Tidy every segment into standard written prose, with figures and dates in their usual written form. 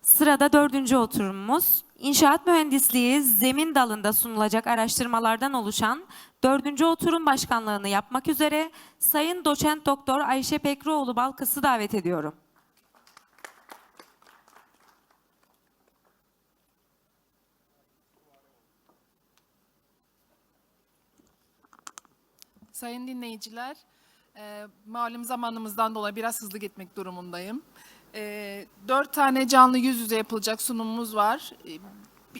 Sırada 4. oturumumuz, İnşaat Mühendisliği zemin dalında sunulacak araştırmalardan oluşan 4. oturum başkanlığını yapmak üzere Sayın Doçent Doktor Ayşe Pekrioğlu Balkıs'ı davet ediyorum. Sayın dinleyiciler, malum zamanımızdan dolayı biraz hızlı gitmek durumundayım. 4 tane canlı yüz yüze yapılacak sunumumuz var.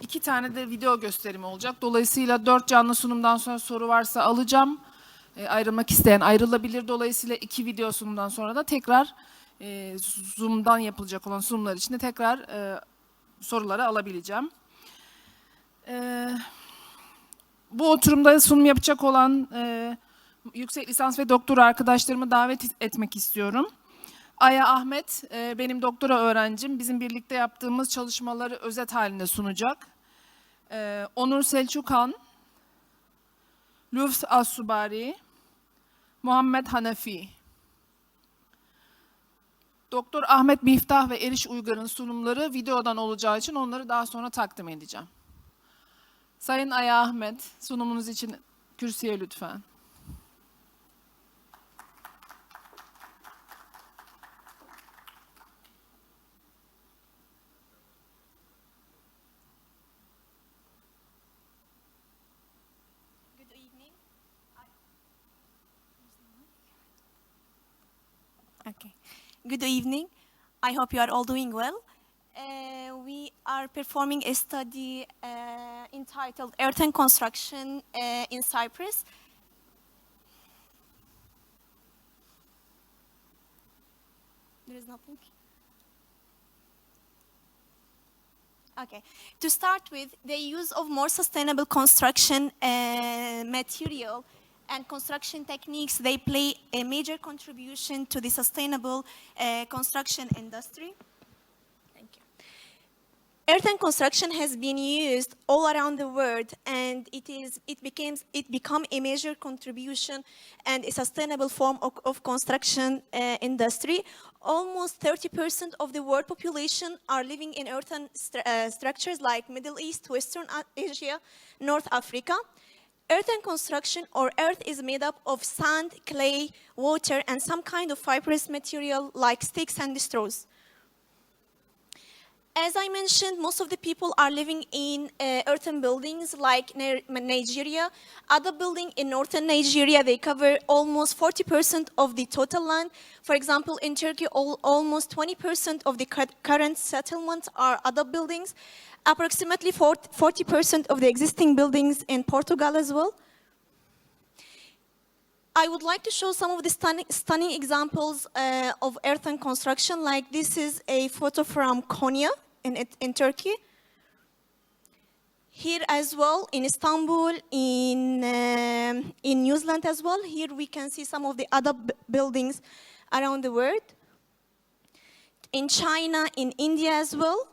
2 tane de video gösterimi olacak. Dolayısıyla 4 canlı sunumdan sonra soru varsa alacağım. Ayrılmak isteyen ayrılabilir. Dolayısıyla 2 video sunumdan sonra da tekrar Zoom'dan yapılacak olan sunumlar için de tekrar soruları alabileceğim. Bu oturumda sunum yapacak olan yüksek lisans ve doktora arkadaşlarımı davet etmek istiyorum. Ahmed, benim doktora öğrencim. Bizim birlikte yaptığımız çalışmaları özet halinde sunacak. Onur Selçukhan, Lüfs As-Subari, Muhammed Hanefi. Doktor Ahmet Miftah ve Eriş Uygar'ın sunumları videodan olacağı için onları daha sonra takdim edeceğim. Sayın Ahmed, sunumunuz için kürsüye lütfen. Okay. Good evening. I hope you are all doing well. We are performing a study entitled Earthen Construction in Cyprus. There is nothing. Okay. To start with, the use of more sustainable construction material and construction techniques, they play a major contribution to the sustainable construction industry. Thank you. Earthen construction has been used all around the world, and it become a major contribution and a sustainable form of construction industry. Almost 30% of the world population are living in earthen structures like Middle East, Western Asia, North Africa. Earthen construction or earth is made up of sand, clay, water, and some kind of fibrous material like sticks and straws. As I mentioned, most of the people are living in earthen buildings like Nigeria. Other buildings in northern Nigeria, they cover almost 40% of the total land. For example, in Turkey, almost 20% of the current settlements are other buildings. Approximately 40% of the existing buildings in Portugal as well. I would like to show some of the stunning examples of earthen construction. Like this is a photo from Konya in Turkey. Here as well in Istanbul, in New Zealand as well. Here we can see some of the other buildings around the world. In China, in India as well.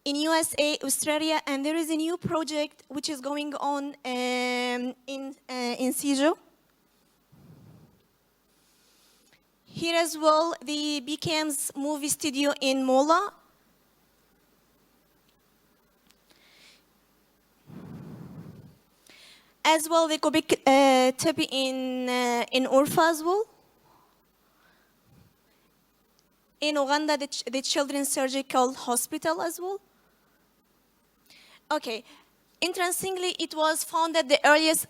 In USA, Australia, and there is a new project which is going on in Sijo. Here as well, the BKM's movie studio in Mola. As well, the Göbek Tepe in Urfa as well. In Uganda, the Children's Surgical Hospital as well. Okay. Interestingly, it was found that the earliest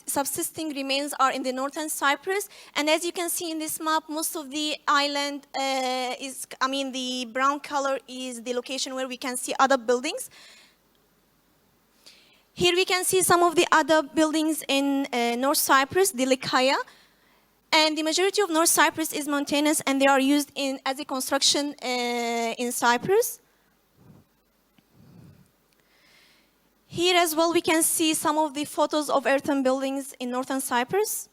subsisting remains are in the northern Cyprus. And as you can see in this map, most of the island the brown color is the location where we can see other buildings. Here we can see some of the other buildings in North Cyprus, the Likaya. And the majority of North Cyprus is mountainous, and they are used as a construction in Cyprus. Here as well, we can see some of the photos of earthen buildings in northern Cyprus.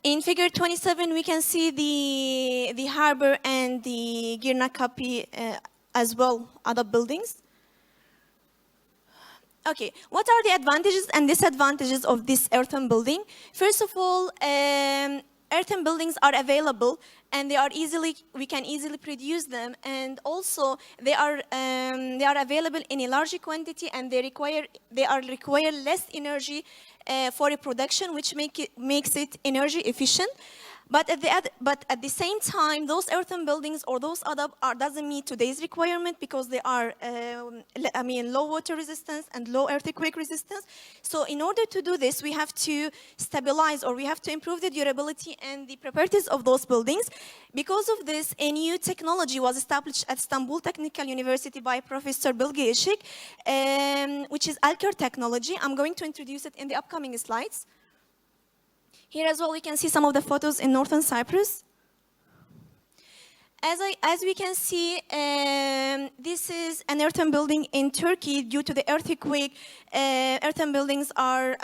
In figure 27, we can see the harbor and the Girna Kapı as well, other buildings. Okay, what are the advantages and disadvantages of this earthen building? First of all, earthen buildings are available, and we can easily produce them, and also they are available in a large quantity, and they require less energy for a production, which makes it energy efficient. But at the same time, those earthen buildings or those doesn't meet today's requirement because they are, low water resistance and low earthquake resistance. So in order to do this, we have to stabilize, or we have to improve the durability and the properties of those buildings. Because of this, a new technology was established at Istanbul Technical University by Professor Balkıs, which is Alker technology. I'm going to introduce it in the upcoming slides. Here as well, we can see some of the photos in northern Cyprus. As we can see, this is an earthen building in Turkey. Due to the earthquake, earthen buildings are,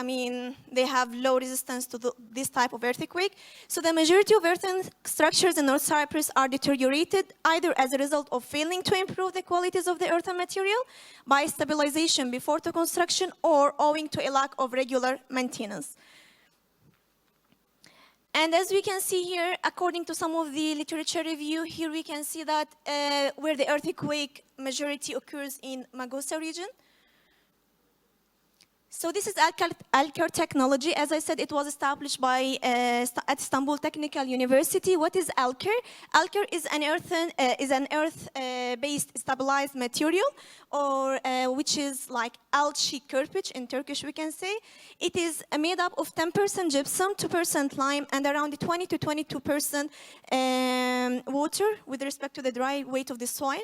they have low resistance to this type of earthquake. So the majority of earthen structures in North Cyprus are deteriorated either as a result of failing to improve the qualities of the earthen material by stabilization before the construction, or owing to a lack of regular maintenance. And as we can see here, according to some of the literature review, here we can see that where the earthquake majority occurs in Magosa region. So this is Alker technology. As I said, it was established by at Istanbul Technical University. What is Alker? Alker is an earth-based stabilized material, or which is like alçı kirpiç in Turkish, we can say. It is made up of 10% gypsum, 2% lime, and around 20 to 22% water with respect to the dry weight of the soil.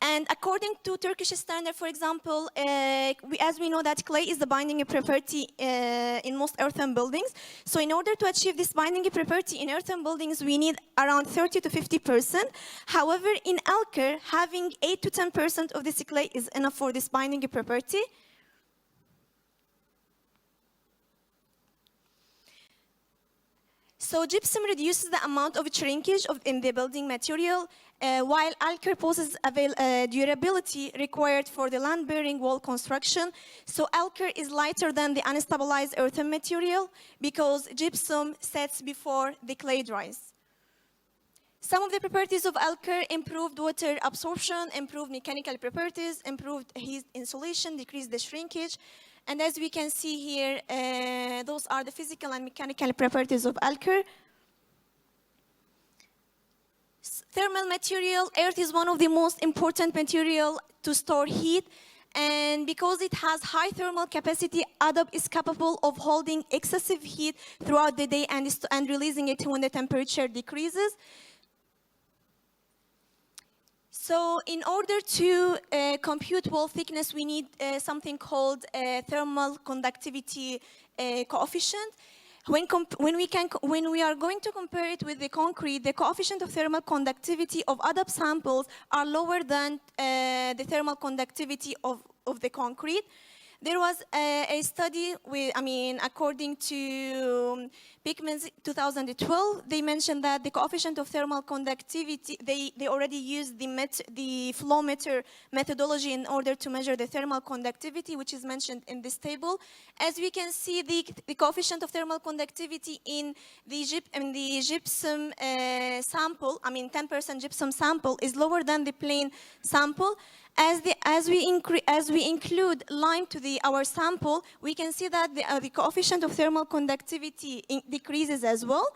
And according to Turkish standard, for example, as we know that clay is the binding property in most earthen buildings. So in order to achieve this binding property in earthen buildings, we need around 30 to 50%. However, in Alker, having 8 to 10% of this clay is enough for this binding property. So gypsum reduces the amount of shrinkage in the building material, while Alker possesses durability required for the land-bearing wall construction. So Alker is lighter than the unstabilized earthen material because gypsum sets before the clay dries. Some of the properties of Alker: improved water absorption, improved mechanical properties, improved heat insulation, decreased the shrinkage. And as we can see here, those are the physical and mechanical properties of Alker. Thermal material: earth is one of the most important material to store heat, and because it has high thermal capacity, adobe is capable of holding excessive heat throughout the day and releasing it when the temperature decreases. So in order to compute wall thickness, we need something called thermal conductivity coefficient. When we are going to compare it with the concrete, the coefficient of thermal conductivity of adobe samples are lower than the thermal conductivity of the concrete. There was a study according to Pigments 2012, they mentioned that the coefficient of thermal conductivity, they already used the flow meter methodology in order to measure the thermal conductivity, which is mentioned in this table. As we can see, the coefficient of thermal conductivity in the gypsum sample, 10% gypsum sample, is lower than the plain sample. As we include lime to our sample, we can see that the coefficient of thermal conductivity decreases as well.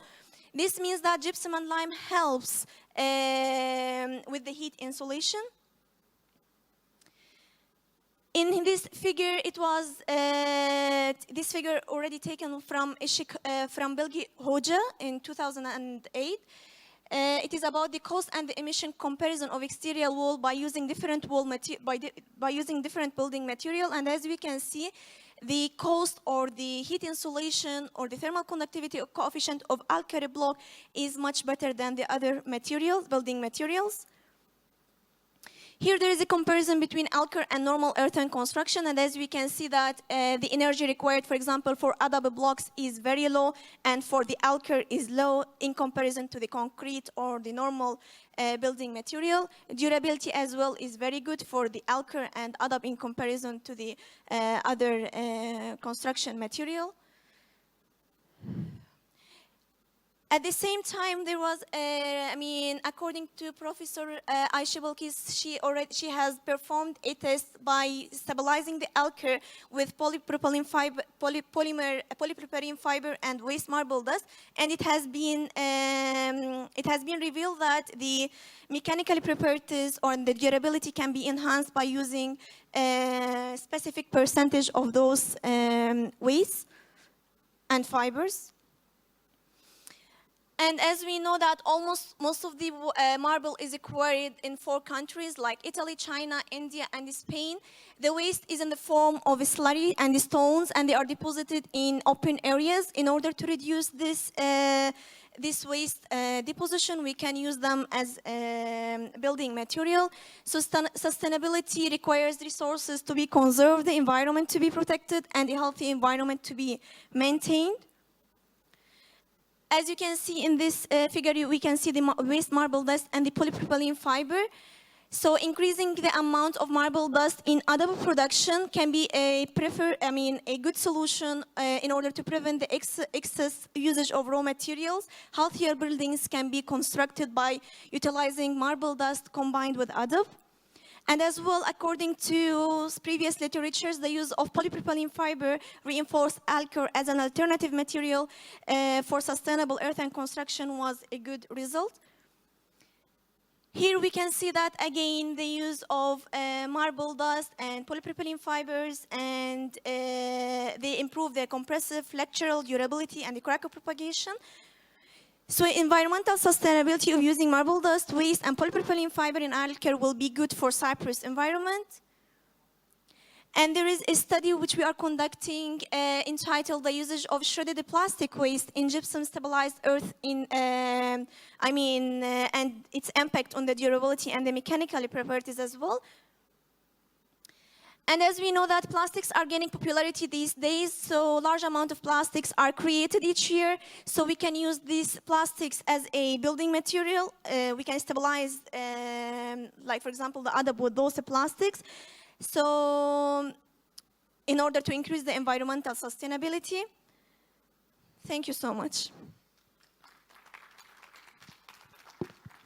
This means that gypsum and lime helps with the heat insulation. In this figure, it was this figure already taken from Bilgi Hoca in 2008. It is about the cost and the emission comparison of exterior wall by using different different building material. And as we can see, the cost or the heat insulation or the thermal conductivity coefficient of Alker block is much better than the other building materials. Here there is a comparison between Alker and normal earthen construction, and as we can see that the energy required, for example, for adobe blocks is very low, and for the Alker is low in comparison to the concrete or the normal building material. Durability as well is very good for the Alker and adobe in comparison to the other construction material. At the same time, there was, according to Professor Ayşe Balkıs, she has performed a test by stabilizing the alkyl with polypropylene fiber and waste marble dust, and it has been revealed that the mechanical properties or the durability can be enhanced by using a specific percentage of those wastes and fibers. And as we know that most of the marble is acquired in 4 countries like Italy, China, India, and Spain. The waste is in the form of slurry and stones, and they are deposited in open areas. In order to reduce this waste deposition, we can use them as building material. So sustainability requires resources to be conserved, the environment to be protected, and a healthy environment to be maintained. As you can see in this figure, we can see the waste marble dust and the polypropylene fiber. So increasing the amount of marble dust in additive production can be a good solution in order to prevent the excess usage of raw materials. Healthier buildings can be constructed by utilizing marble dust combined with additive. And as well, according to previous literatures, the use of polypropylene fiber reinforced alkyl as an alternative material for sustainable earthen construction was a good result. Here we can see that again the use of marble dust and polypropylene fibers, and they improve the compressive, flexural durability and the crack propagation. So environmental sustainability of using marble dust, waste, and polypropylene fiber in alkyl will be good for Cyprus environment. And there is a study which we are conducting entitled "The Usage of Shredded Plastic Waste in Gypsum Stabilized Earth and its impact on the durability and the mechanical properties as well." And as we know that plastics are gaining popularity these days, so large amount of plastics are created each year. So we can use these plastics as a building material. We can stabilize, like for example, the adab with those plastics. So in order to increase the environmental sustainability. Thank you so much.